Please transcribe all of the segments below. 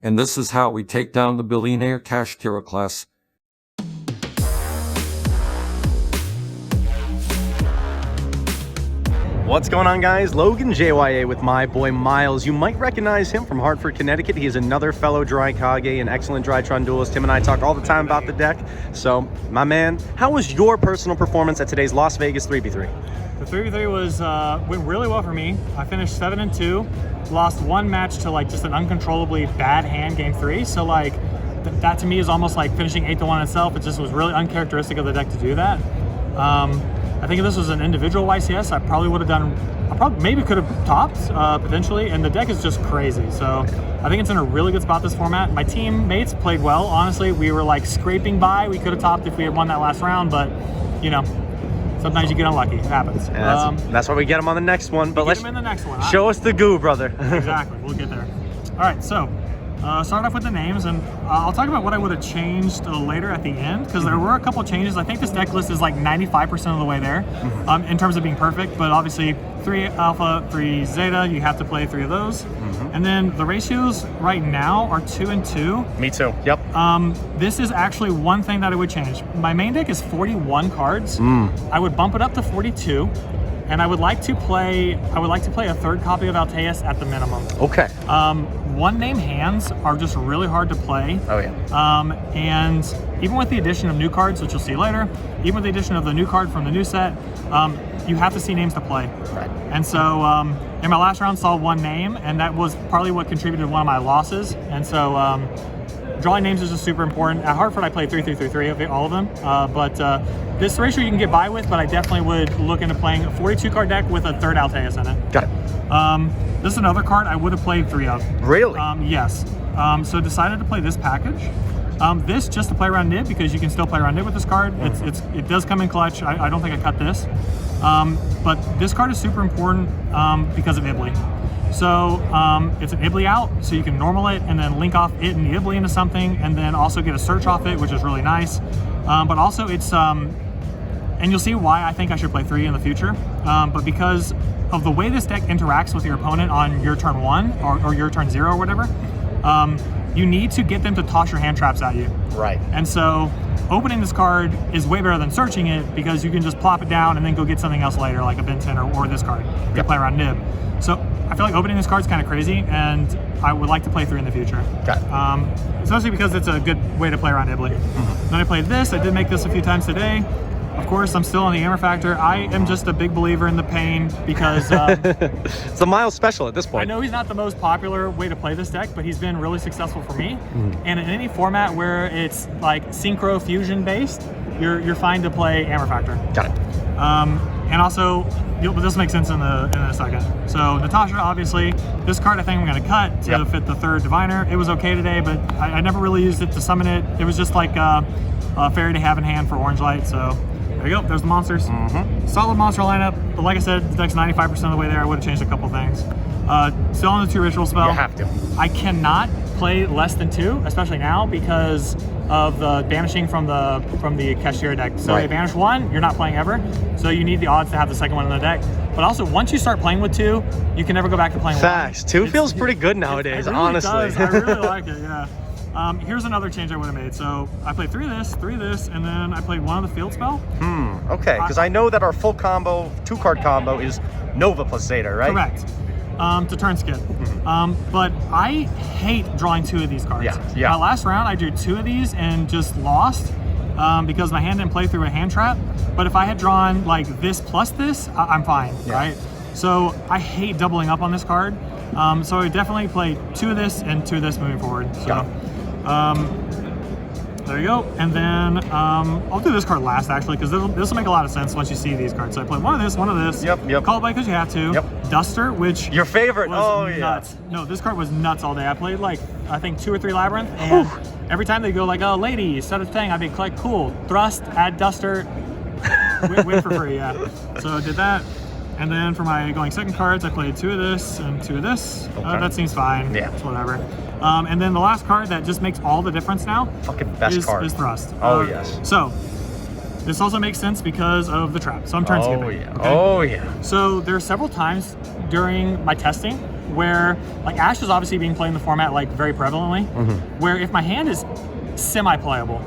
And this is how we take down the billionaire cash hero class. What's going on, guys? LoganJYA with my boy Miles. You might recognize him from Hartford, Connecticut. He is another fellow DRYKage, an excellent DRYTRON duelist. Him and I talk all the time about the deck. So, my man, how was your personal performance at today's Las Vegas 3v3? The 3v3 was went really well for me. I finished 7-2, lost one match to like just an uncontrollably bad hand game 3. So like that to me is almost like finishing 8-1 itself. It just was really uncharacteristic of the deck to do that. I think if this was an individual YCS, I probably would have done, maybe could have topped potentially, and the deck is just crazy. So I think it's in a really good spot this format. My teammates played well, honestly. We were like scraping by. We could have topped if we had won that last round, but you know, sometimes you get unlucky. It happens. That's why we get them on the next one. But let's get them in the next one. Show us the goo, brother. Exactly, we'll get there. All right, so start off with the names, and I'll talk about what I would have changed later at the end, because there were a couple changes. I think this deck list is like 95% of the way there in terms of being perfect, but obviously 3 alpha, 3 zeta, you have to play 3 of those. And then the ratios right now are 2 and 2. Me too, yep. This is actually one thing that I would change. My main deck is 41 cards. I would bump it up to 42. And I would like to play a third copy of Alteus at the minimum. Okay. One name hands are just really hard to play. Oh yeah. And even with the addition of new cards, which you'll see later, even with the addition of the new card from the new set, you have to see names to play. Right. And so in my last round saw one name, and that was partly what contributed to one of my losses. And so drawing names is just super important. At Hartford, I played 3-3-3-3, all of them. But this ratio you can get by with, but I definitely would look into playing a 42 card deck with a third Alteus in it. Got it. This is another card I would have played 3 of. Really? Yes. So decided to play this package. This just to play around Nib, because you can still play around Nib with this card. It does come in clutch. I don't think I cut this. But this card is super important because of Ibly. So it's an Ibly out, so you can normal it and then link off it and the Ibly into something, and then also get a search off it, which is really nice. But also it's, and you'll see why I think I should play 3 in the future. But because of the way this deck interacts with your opponent on your turn 1 or your turn 0 or whatever, you need to get them to toss your hand traps at you. Right. And so opening this card is way better than searching it, because you can just plop it down and then go get something else later, like a Benton or this card. You can play around Nib. So I feel like opening this card is kind of crazy, and I would like to play 3 in the future. Got it. Especially because it's a good way to play around Ibly. Then I played this. I did make this a few times today. Of course, I'm still on the Amorphactor. I am just a big believer in the pain, because it's a Miles special at this point. I know he's not the most popular way to play this deck, but he's been really successful for me. And in any format where it's like synchro fusion based, you're fine to play Amorphactor. Got it. And also, this makes sense in a second. So Natasha, obviously, this card I think I'm going to cut to fit the third Diviner. It was okay today, but I never really used it to summon it. It was just like a fairy to have in hand for Orange Light. So there you go. There's the monsters. Solid monster lineup. But like I said, the deck's 95% of the way there. I would have changed a couple things. Still on the 2 ritual spell. You have to. I cannot play less than 2, especially now, because of the banishing from the Cashier deck. So they banish 1, you're not playing ever. So you need the odds to have the second one in the deck. But also, once you start playing with 2, you can never go back to playing 1. Facts. 2 feels pretty good nowadays, it really honestly. Does. I really like it, yeah. Here's another change I would have made. So I played 3 of this, and then I played 1 of the field spell. Okay, because I know that our full combo, 2-card combo, is Nova plus Zeta, right? Correct. To turn skip. But I hate drawing 2 of these cards. Yeah. My last round, I drew 2 of these and just lost because my hand didn't play through a hand trap. But if I had drawn like this plus this, I'm fine, right? So I hate doubling up on this card. So I would definitely play 2 of this and 2 of this moving forward. So there you go. And then I'll do this card last, actually, because this will make a lot of sense once you see these cards. So I played 1 of this, 1 of this. Yep. Call it by because you have to. Duster, which your favorite. was nuts. No, this card was nuts all day. I played like, I think 2 or 3 Labyrinth, and every time they go like, oh, lady, set a thing, I'd be like, cool, thrust, add Duster, win for free, yeah. So I did that. And then for my going second cards, I played 2 of this and 2 of this. That seems fine. Yeah. It's whatever. And then the last card that just makes all the difference now fucking best card is Thrust. Oh, yes. So this also makes sense because of the trap. So I'm turn skipping. Oh, yeah. So there are several times during my testing where like Ash is obviously being played in the format like very prevalently, where if my hand is semi-playable,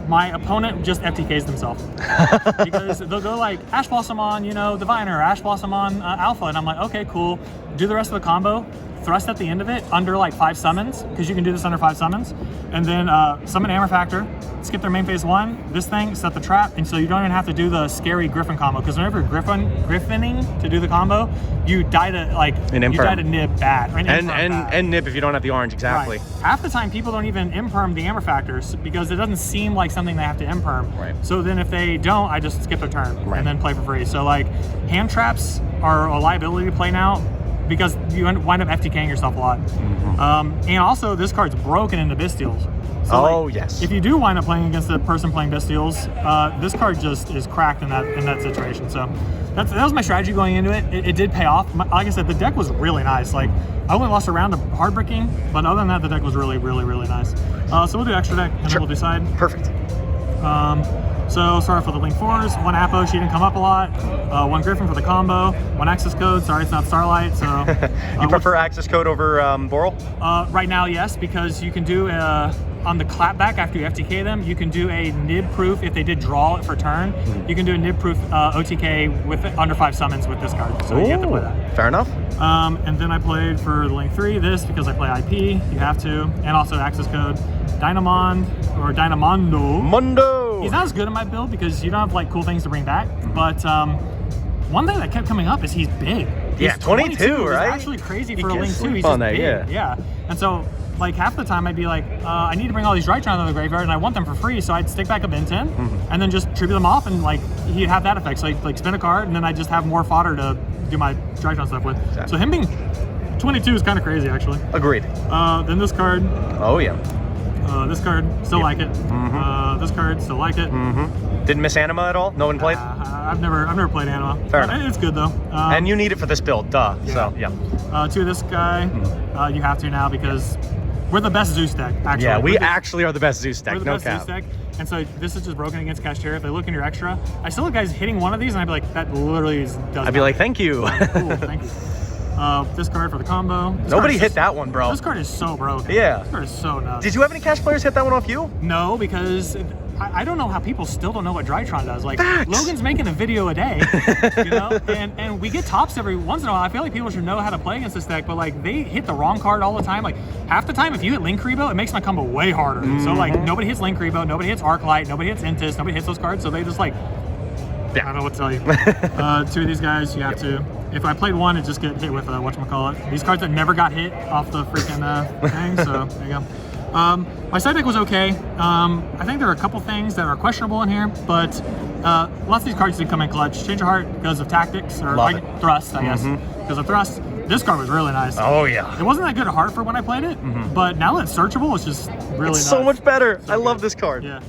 my opponent just FTKs themselves because they'll go like Ash Blossom on, you know, Diviner, Ash Blossom on Alpha, and I'm like, okay, cool. Do the rest of the combo, thrust at the end of it under like 5 summons, because you can do this under 5 summons, and then summon Amorphactor, skip their main phase 1, this thing, set the trap, and so you don't even have to do the scary Griffin combo, because whenever you're griffining to do the combo, you die to like nib bad. Right? And nib if you don't have the orange, exactly. Right. Half the time people don't even imperm the Amorphactors because it doesn't seem like something they have to imperm. Right. So then if they don't, I just skip their turn and then play for free. So like hand traps are a liability to play now, because you wind up FTKing yourself a lot. And also, this card's broken into Bystials. So yes. If you do wind up playing against a person playing Bystials, this card just is cracked in that situation. So that was my strategy going into it. It did pay off. Like I said, the deck was really nice. Like I only lost a round of hard bricking, but other than that, the deck was really, really, really nice. So we'll do extra deck, and then we'll decide. Perfect. So sorry for the Link 4s, 1 Apo, she didn't come up a lot, 1 Griffin for the combo, 1 access code, sorry it's not Starlight, so... You prefer access code over Boral? Right now, yes, because you can do, on the clapback after you FTK them, you can do a nib proof if they did draw it for turn, you can do a nib proof OTK with under 5 summons with this card, so you have to play that. Fair enough. And then I played for the Link 3 this because I play IP, you have to, and also access code, Dynamond, or Dynamondo. He's not as good in my build because you don't have like cool things to bring back, but one thing that kept coming up is he's big. Yeah, 22, right? It's actually crazy for a Link 2. He's on just that, big. Yeah. And so like half the time I'd be like, I need to bring all these DRYTRON to the graveyard and I want them for free, so I'd stick back a bin 10 and then just tribute them off, and like he'd have that effect. So I'd like spin a card and then I just have more fodder to do my DRYTRON stuff with. Exactly. So him being 22 is kind of crazy actually. Agreed. Then this card. Oh yeah. This card, still like it. This card, still like it. Didn't miss Anima at all? No one played? I've never played Anima. Fair enough. It's good though. And you need it for this build, duh. Yeah. So yeah. 2 of this guy, you have to now because we're the best Zeus deck. Actually, yeah, we actually are the best Zeus deck. We're the no best cap. Zeus deck, and so this is just broken against Kashtira. If they look in your extra, I still have guys hitting one of these, and I'd be like, that literally does. I'd be like, thank you. Cool, thank you. This card for the combo. Nobody hit that one, bro. This card is so broken. Yeah. This card is so nuts. Did you have any cash players hit that one off you? No, because I don't know how people still don't know what DRYTRON does. Like, Facts. Logan's making a video a day, you know? And we get tops every once in a while. I feel like people should know how to play against this deck, but like, they hit the wrong card all the time. Like, half the time, if you hit Link Rebo, it makes my combo way harder. So like, nobody hits Link Rebo, nobody hits Arclight, nobody hits Intis, nobody hits those cards, so they just like, I don't know what to tell you. 2 of these guys, you have to. If I played 1, it just get hit with whatchamacallit. These cards that never got hit off the freaking thing, so there you go. My side deck was okay. I think there are a couple things that are questionable in here, but lots of these cards did come in clutch. Change of Heart because of tactics, or like thrust, I guess. Because of thrust. This card was really nice. Oh yeah. It wasn't that good at Hartford when I played it, but now that it's searchable, it's just really nice. So much better. So I love this card. Yeah.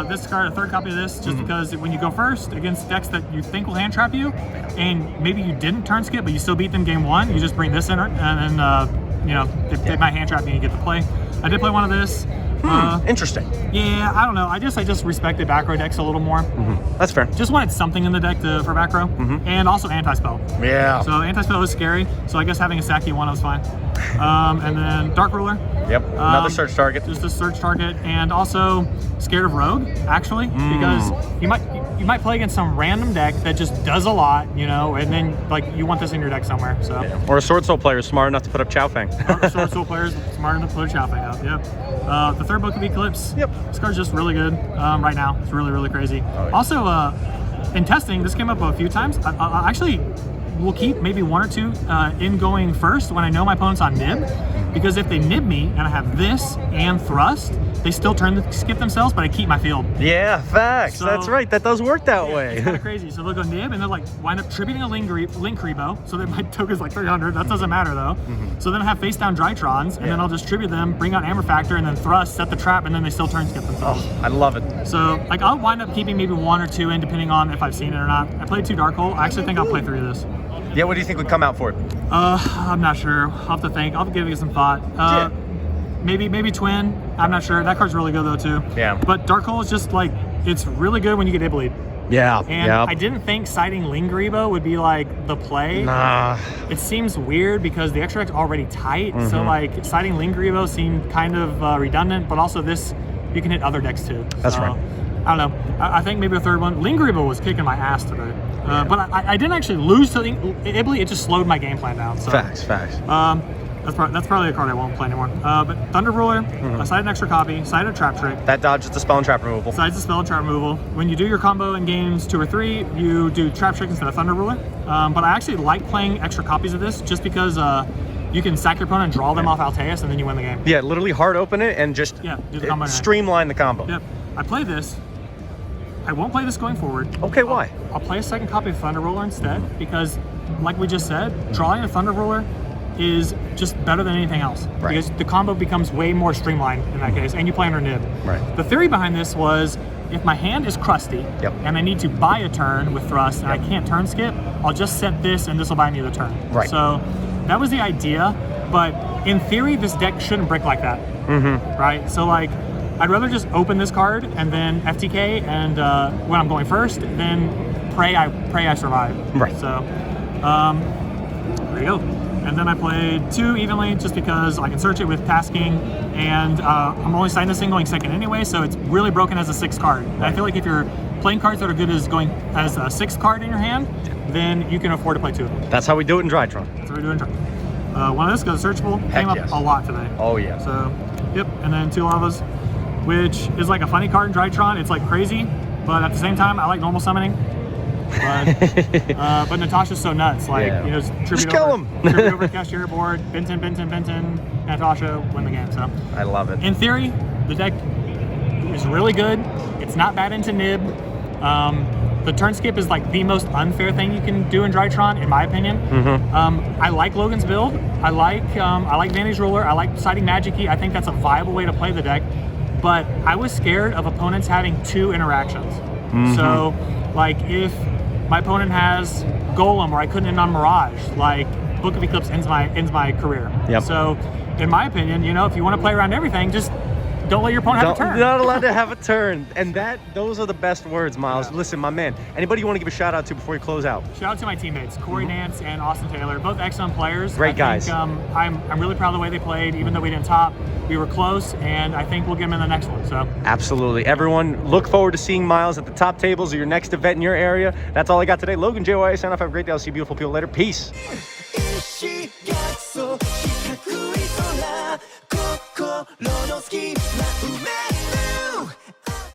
This card, a 3rd copy of this, just because when you go first against decks that you think will hand trap you, and maybe you didn't turn skip, but you still beat them game 1, you just bring this in, and then, you know, if they might hand trap you, you get to play. I did play one of this. Interesting. Yeah, I don't know. I just respected back row decks a little more. That's fair. Just wanted something in the deck for back row, and also anti-spell. Yeah. So anti-spell is scary, so I guess having a Saki 1 was fine. And then Dark Ruler. Yep, another search target. Just a search target, and also scared of Rogue, actually, because you might play against some random deck that just does a lot, you know, and then like you want this in your deck somewhere. So. Yeah. Or a Sword Soul player smart enough to put up Chow Fang. Sword Soul players smart enough to put a Chow Fang up. Yep. The 3rd book of Eclipse. Yep. This card's just really good right now. It's really, really crazy. Oh, yeah. Also, in testing, this came up a few times. I actually will keep maybe 1 or 2 in going first when I know my opponent's on nib, because if they nib me and I have this and thrust, they still skip themselves, but I keep my field. Yeah, facts. So, that's right. That does work that way. It's kind of crazy. So they'll go nib and they'll like wind up tributing a Link Rebo, so that my token's like 300. That doesn't matter though. So then I have face down DRYTRONs, and then I'll just tribute them, bring out Amorphactor, and then thrust, set the trap, and then they still turn skip themselves. Oh, I love it. So like I'll wind up keeping maybe 1 or 2 in, depending on if I've seen it or not. I played 2 Dark Hole. I actually think I'll play 3 of this. Yeah, what do you think would come out for it? I'm not sure. I'll have to think. I'll give it some thought. Maybe Twin. I'm not sure. That card's really good though too. Yeah. But Dark Hole is just like, it's really good when you get Ibleed. Yeah. And I didn't think siding YuGiOh would be like the play. Nah. It seems weird because the extra deck's already tight. So like siding YuGiOh seemed kind of redundant, but also this, you can hit other decks too. That's so, right. I don't know. I think maybe a third one. YuGiOh was kicking my ass today. But I didn't actually lose to Italy. It just slowed my game plan down. So. Facts. That's probably a card I won't play anymore. But Thunder Ruler, I sided an extra copy, sided a Trap Trick. That dodges the spell and trap removal. Sides the spell and trap removal. When you do your combo in games 2 or 3, you do Trap Trick instead of Thunder Ruler. But I actually like playing extra copies of this just because you can sack your opponent and draw them off Alteus, and then you win the game. Yeah, literally hard open it and just do the combo streamline the combo. Yep. I play this. I won't play this going forward. Okay, why? I'll play a second copy of Thunder Ruler instead because, like we just said, drawing a Thunder Ruler is just better than anything else. Right. Because the combo becomes way more streamlined in that case, and you play under nib. Right. The theory behind this was, if my hand is crusty and I need to buy a turn with thrust and I can't turn skip, I'll just set this and this will buy me the turn. Right. So that was the idea, but in theory, this deck shouldn't brick like that. Right? So like, I'd rather just open this card and then FTK, and when I'm going first, then pray I survive. Right. So there you go. And then I played 2 evenly just because I can search it with tasking, and I'm only siding this thing going second anyway, so it's really broken as a 6th card. And I feel like if you're playing cards that are good as going as a 6th card in your hand, then you can afford to play 2 of them. That's how we do it in DRYTRON. That's what we're doing. One of this goes searchable. Came up a lot today. Oh yeah. So, yep. And then 2 lavas, which is like a funny card in DRYTRON. It's like crazy, but at the same time, I like normal summoning. But Natasha's so nuts. Like, you know, just kill him. Tribute over, cast your board, Benton, Natasha, win the game. So I love it. In theory, the deck is really good. It's not bad into nib. The turn skip is like the most unfair thing you can do in DRYTRON, in my opinion. I like Logan's build. I like Vantage Ruler. I like siding Magic Key. I think that's a viable way to play the deck. But I was scared of opponents having 2 interactions. So, like, if my opponent has Golem or I couldn't end on Mirage, like, Book of Eclipse ends my career. So, in my opinion, you know, if you want to play around everything, just don't let your opponent have a turn. You're not allowed to have a turn. And those are the best words, Miles. Listen, my man, anybody you want to give a shout out to before you close out? Shout out to my teammates, Corey Nance and Austin Taylor, both excellent players. Great guys. I'm really proud of the way they played, even though we didn't top. We were close, and I think we'll get them in the next one. So absolutely. Everyone, look forward to seeing Miles at the top tables of your next event in your area. That's all I got today. LoganJYA, sign off. Have a great day. I'll see you beautiful people later. Peace. 心の隙間埋め